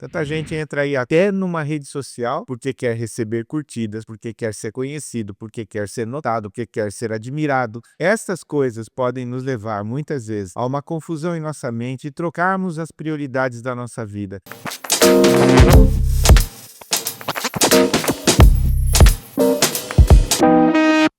Tanta gente entra aí até numa rede social porque quer receber curtidas, porque quer ser conhecido, porque quer ser notado, porque quer ser admirado. Essas coisas podem nos levar, muitas vezes, a uma confusão em nossa mente e trocarmos as prioridades da nossa vida.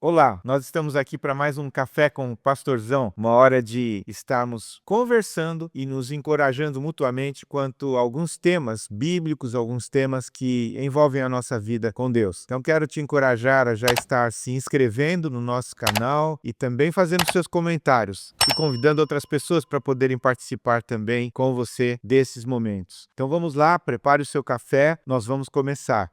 Olá, nós estamos aqui para mais um Café com o Pastorzão, uma hora de estarmos conversando e nos encorajando mutuamente quanto a alguns temas bíblicos, alguns temas que envolvem a nossa vida com Deus. Então quero te encorajar a já estar se inscrevendo no nosso canal e também fazendo seus comentários e convidando outras pessoas para poderem participar também com você desses momentos. Então vamos lá, prepare o seu café, nós vamos começar.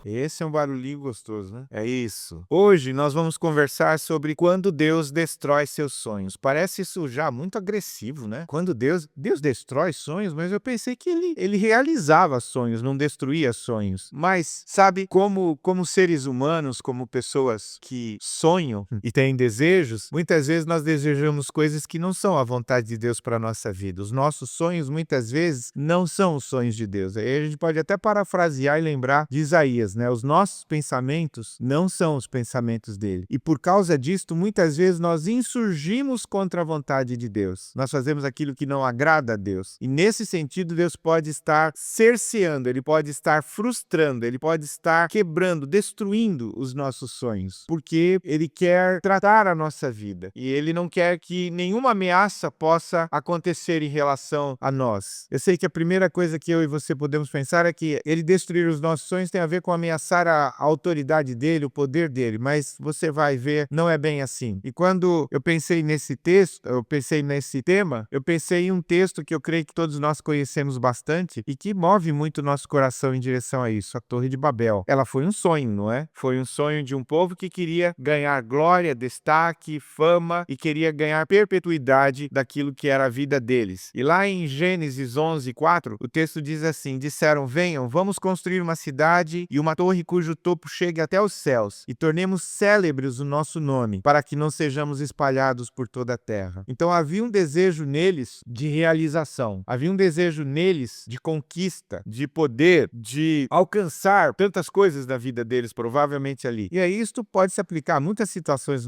Esse é um barulhinho gostoso, né? É isso. Hoje nós vamos conversar sobre quando Deus destrói seus sonhos. Parece isso já muito agressivo, né? Quando Deus destrói sonhos, mas eu pensei que ele realizava sonhos, não destruía sonhos. Mas, sabe, como seres humanos, como pessoas que sonham e têm desejos, muitas vezes nós desejamos coisas que não são a vontade de Deus para a nossa vida. Os nossos sonhos, muitas vezes, não são os sonhos de Deus. Aí a gente pode até parafrasear e lembrar de Isaías, né? Os nossos pensamentos não são os pensamentos dele. E por causa disto, muitas vezes nós insurgimos contra a vontade de Deus. Nós fazemos aquilo que não agrada a Deus. E nesse sentido, Deus pode estar cerceando, ele pode estar frustrando, ele pode estar quebrando, destruindo os nossos sonhos, porque ele quer tratar a nossa vida. E ele não quer que nenhuma ameaça possa acontecer em relação a nós. Eu sei que a primeira coisa que eu e você podemos pensar é que ele destruir os nossos sonhos tem a ver com ameaçar a autoridade dele, o poder dele, mas você vai ver, não é bem assim. E quando eu pensei nesse texto, eu pensei nesse tema, eu pensei em um texto que eu creio que todos nós conhecemos bastante e que move muito o nosso coração em direção a isso, a Torre de Babel. Ela foi um sonho, não é? Foi um sonho de um povo que queria ganhar glória, destaque, fama e queria ganhar perpetuidade daquilo que era a vida deles. E lá em Gênesis 11:4, o texto diz assim: disseram, venham, vamos construir uma cidade e uma torre cujo topo chegue até os céus, e tornemos célebres o nosso nome, para que não sejamos espalhados por toda a terra. Então havia um desejo neles de realização, havia um desejo neles de conquista, de poder, de alcançar tantas coisas da vida deles, provavelmente ali. E aí isto pode se aplicar a muitas situações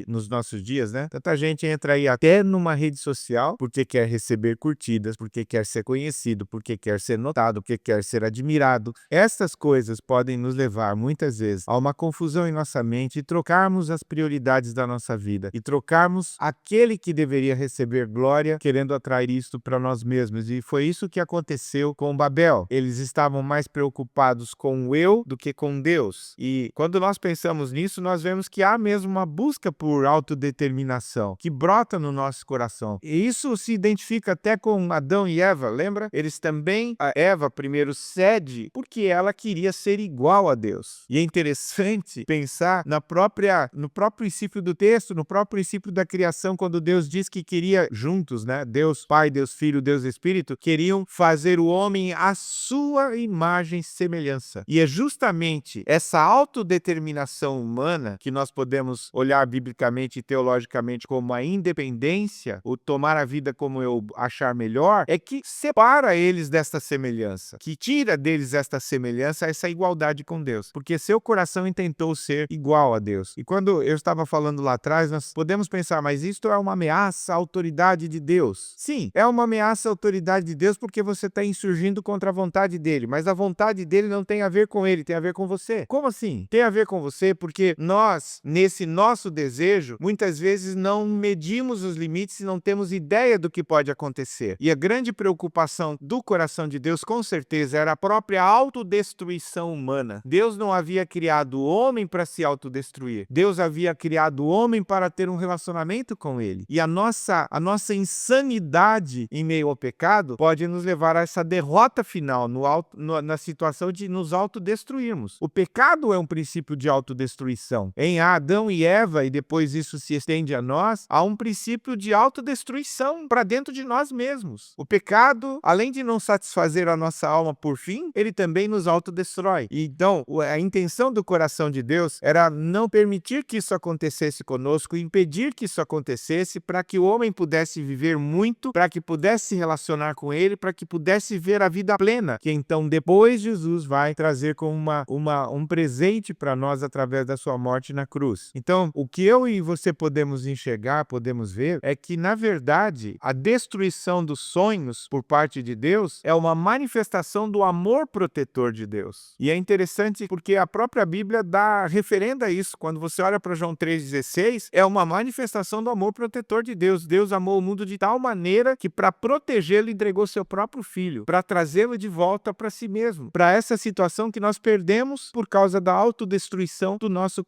nos nossos dias, né? Tanta gente entra aí até numa rede social porque quer receber curtidas, porque quer ser conhecido, porque quer ser notado, porque quer ser admirado. Essas coisas podem nos levar, muitas vezes, a uma confusão em nossa mente e trocarmos as prioridades da nossa vida e trocarmos aquele que deveria receber glória, querendo atrair isto para nós mesmos. E foi isso que aconteceu com Babel. Eles estavam mais preocupados com o eu do que com Deus. E quando nós pensamos nisso, nós vemos que há mesmo uma busca por autodeterminação que brota no nosso coração. E isso se identifica até com Adão e Eva, lembra? Eles também, a Eva primeiro cede porque ela queria ser igual a Deus. E é interessante pensar no próprio princípio do texto, no próprio princípio da criação, quando Deus diz que queria juntos, né? Deus Pai, Deus Filho, Deus Espírito, queriam fazer o homem à sua imagem e semelhança. E é justamente essa autodeterminação humana que nós podemos olhar biblicamente e teologicamente como a independência, o tomar a vida como eu achar melhor, é que separa eles desta semelhança, que tira deles esta semelhança, essa igualdade com Deus, porque seu coração intentou ser igual a Deus. E quando eu estava falando lá atrás, nós podemos pensar, mas isto é uma ameaça à autoridade de Deus. Sim, é uma ameaça à autoridade de Deus porque você está insurgindo contra a vontade dele, mas a vontade dele não tem a ver com ele, tem a ver com você. Como assim? Tem a ver com você porque nós, nesse nosso desejo, muitas vezes não medimos os limites e não temos ideia do que pode acontecer. E a grande preocupação do coração de Deus, com certeza, era a própria autodestruição humana. Deus não havia criado o homem para se autodestruir. Deus havia criado o homem para ter um relacionamento com ele. E a nossa insanidade em meio ao pecado pode nos levar a essa derrota final na situação de nos autodestruirmos. O pecado é um princípio de autodestruição. Em Adão e Eva, e depois isso se estende a nós, há um princípio de autodestruição para dentro de nós mesmos. O pecado, além de não satisfazer a nossa alma por fim, ele também nos autodestrói. Então, a intenção do coração de Deus era não permitir que isso acontecesse conosco, impedir que isso acontecesse, para que o homem pudesse viver muito, para que pudesse se relacionar com ele, para que pudesse ver a vida plena, que então depois Jesus vai trazer como um presente para nós através da sua morte na cruz. Então, o que eu e você podemos enxergar, podemos ver, é que, na verdade, a destruição dos sonhos por parte de Deus é uma manifestação do amor protetor de Deus. E é interessante porque a própria Bíblia referenda isso. Quando você olha para João 3,16, é uma manifestação do amor protetor de Deus. Deus amou o mundo de tal maneira que, para protegê-lo, entregou seu próprio filho, para trazê-lo de volta para si mesmo, para essa situação que nós perdemos por causa da autodestruição do nosso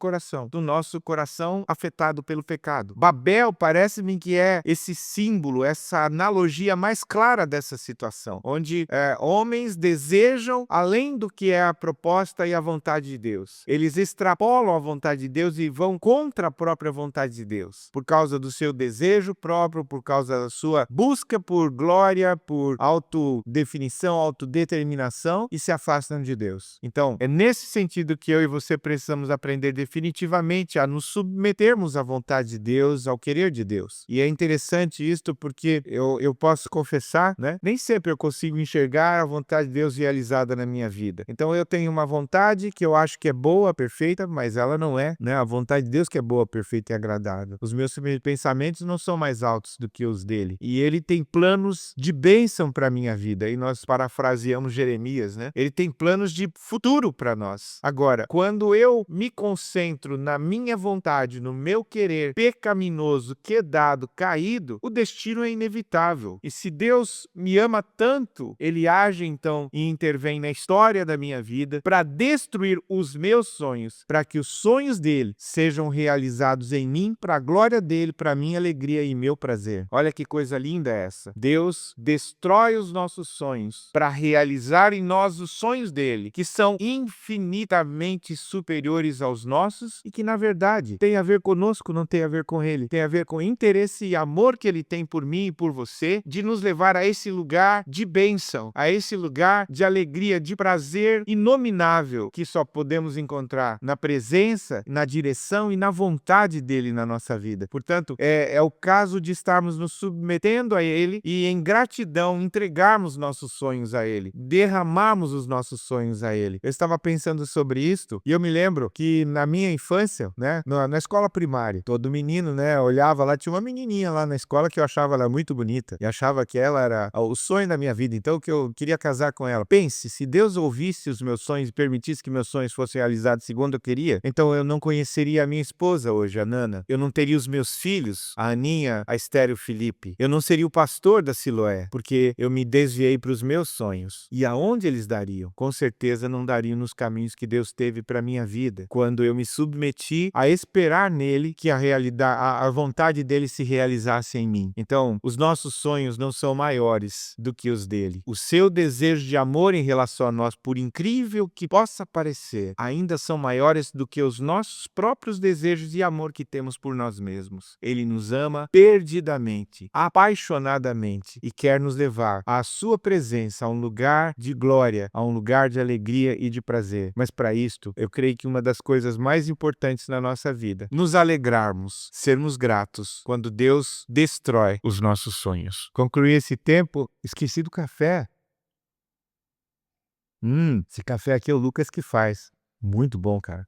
coração afetado pelo pecado. Babel parece-me que é esse símbolo, essa analogia mais clara dessa situação, onde homens desejam além do que é a proposta e a vontade de Deus. Eles extrapolam a vontade de Deus e vão contra a própria vontade de Deus, por causa do seu desejo próprio, por causa da sua busca por glória, por autodefinição, autodeterminação, e se afastam de Deus. Então, é nesse sentido que eu e você precisamos aprender definitivamente a nos submetermos à vontade de Deus, ao querer de Deus. E é interessante isto porque eu posso confessar, né? Nem sempre eu consigo enxergar a vontade de Deus realizada na minha vida. Então eu tenho uma vontade que eu acho que é boa, perfeita, mas ela não é, né? A vontade de Deus que é boa, perfeita e agradável. Os meus pensamentos não são mais altos do que os dele. E ele tem planos de bênção para minha vida. E nós parafraseamos Jeremias, né? Ele tem planos de futuro para nós. Agora, quando eu me concentro na minha vontade, no meu querer pecaminoso, quedado, caído, o destino é inevitável. E se Deus me ama tanto, ele age então e intervém na história da minha vida para destruir os meus sonhos, para que os sonhos dele sejam realizados em mim, para a glória dele, para minha alegria e meu prazer. Olha que coisa linda essa. Deus destrói os nossos sonhos para realizar em nós os sonhos dele, que são infinitamente superiores aos nossos e que, na verdade, tem a ver conosco, não tem a ver com ele. Tem a ver com o interesse e amor que ele tem por mim e por você, de nos levar a esse lugar de bênção, a esse lugar de alegria, de prazer inominável, que só podemos encontrar na presença, na direção e na vontade dele na nossa vida. Portanto, é o caso de estarmos nos submetendo a ele e, em gratidão, entregarmos nossos sonhos a ele, derramarmos os nossos sonhos a ele. Eu estava pensando sobre isto e eu me lembro que na minha infância, né, na escola primária, todo menino, né, olhava lá, tinha uma menininha lá na escola que eu achava ela muito bonita e achava que ela era o sonho da minha vida, então que eu queria casar com ela. Pense, se Deus ouvisse os meus sonhos e permitisse que meus sonhos fossem realizados segundo eu queria, então eu não conheceria a minha esposa hoje, a Nana. Eu não teria os meus filhos, a Aninha, a Esther e o Felipe. Eu não seria o pastor da Siloé, porque eu me desviei para os meus sonhos. E aonde eles dariam? Com certeza não dariam nos caminhos que Deus teve para minha vida, quando eu me submeti a esperar nele que a vontade dele se realizasse em mim. Então, os nossos sonhos não são maiores do que os dele. O seu desejo de amor em relação a nós, por incrível que possa parecer, ainda são maiores do que os nossos próprios desejos de amor que temos por nós mesmos. Ele nos ama perdidamente, apaixonadamente e quer nos levar à sua presença, a um lugar de glória, a um lugar de alegria e de prazer. Mas para isto, eu creio que uma das coisas mais importantes na nossa vida, nos alegrarmos, sermos gratos quando Deus destrói os nossos sonhos. Concluí esse tempo, esqueci do café. Esse café aqui é o Lucas que faz. Muito bom, cara.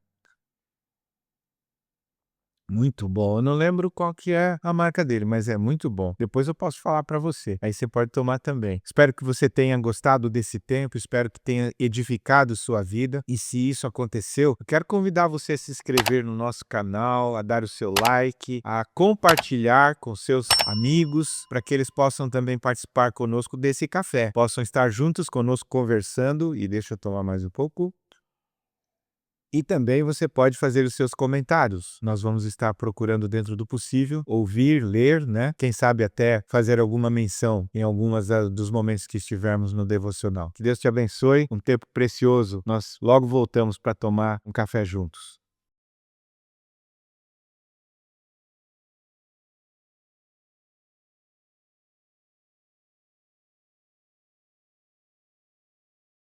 Muito bom. Eu não lembro qual que é a marca dele, mas é muito bom. Depois eu posso falar para você. Aí você pode tomar também. Espero que você tenha gostado desse tempo, espero que tenha edificado sua vida. E se isso aconteceu, eu quero convidar você a se inscrever no nosso canal, a dar o seu like, a compartilhar com seus amigos, para que eles possam também participar conosco desse café. Possam estar juntos conosco conversando. E deixa eu tomar mais um pouco. E também você pode fazer os seus comentários. Nós vamos estar procurando, dentro do possível, ouvir, ler, né? Quem sabe até fazer alguma menção em dos momentos que estivermos no devocional. Que Deus te abençoe, um tempo precioso. Nós logo voltamos para tomar um café juntos.